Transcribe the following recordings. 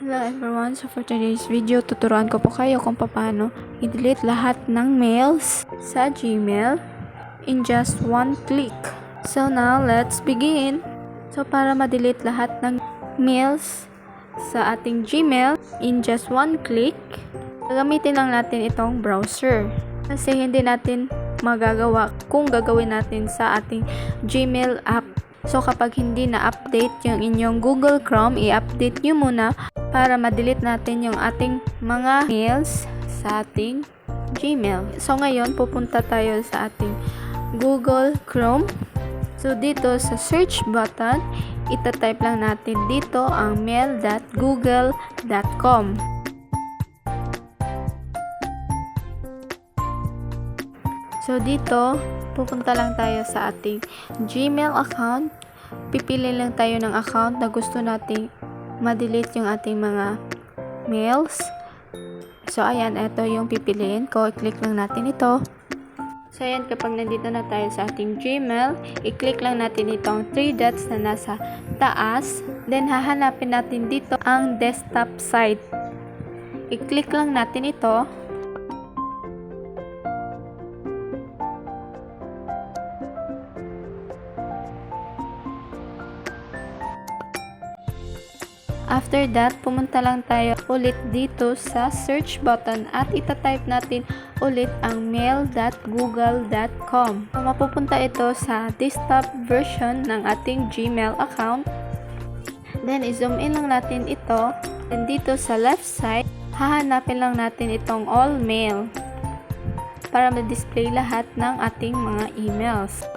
Hello everyone, so for today's video, tuturuan ko po kayo kung paano i-delete lahat ng mails sa Gmail in just one click. So now, let's begin. So para ma-delete lahat ng mails sa ating Gmail in just one click, gagamitin lang natin itong browser. Kasi hindi natin magagawa kung gagawin natin sa ating Gmail app. So kapag hindi na-update yung inyong Google Chrome, i-update nyo muna para ma-delete natin yung ating mga mails sa ating Gmail. So ngayon, pupunta tayo sa ating Google Chrome. So dito sa search button, itatype lang natin dito ang mail.google.com. So dito, pupunta lang tayo sa ating Gmail account. Pipili lang tayo ng account na gusto nating ma-delete yung ating mga mails. So ayan, ito yung pipiliin ko. I-click lang natin ito. So ayan, kapag nandito na tayo sa ating Gmail, i-click lang natin itong 3 dots na nasa taas. Then hahanapin natin dito ang desktop site. I-click lang natin ito. After that, pumunta lang tayo ulit dito sa search button at itatype natin ulit ang mail.google.com. Mapupunta ito sa desktop version ng ating Gmail account. Then, i-zoom in lang natin ito. Then, dito sa left side, hahanapin lang natin itong all mail para ma-display lahat ng ating mga emails.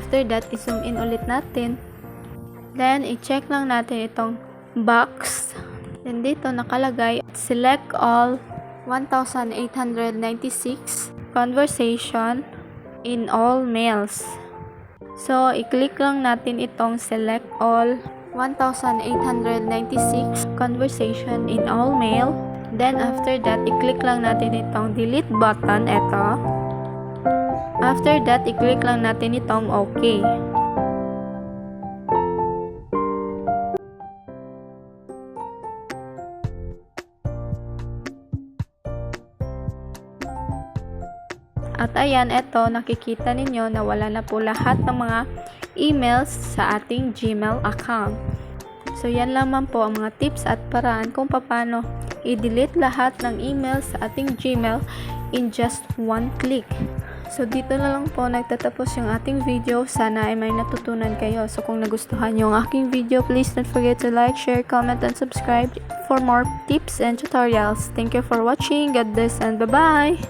After that, i-zoom in ulit natin. Then, i-check lang natin itong box. Then, dito nakalagay, select all 1,896 conversation in all mails. So, i-click lang natin itong select all 1,896 conversation in all mail. Then, after that, i-click lang natin itong delete button. Ito. After that, i-click lang natin itong OK. At ayan, eto, nakikita ninyo na wala na po lahat ng mga emails sa ating Gmail account. So, yan lamang po ang mga tips at paraan kung paano i-delete lahat ng emails sa ating Gmail in just one click. So, dito na lang po nagtatapos yung ating video. Sana ay may natutunan kayo. So, kung nagustuhan yung aking video, please don't forget to like, share, comment, and subscribe for more tips and tutorials. Thank you for watching. God bless and bye-bye!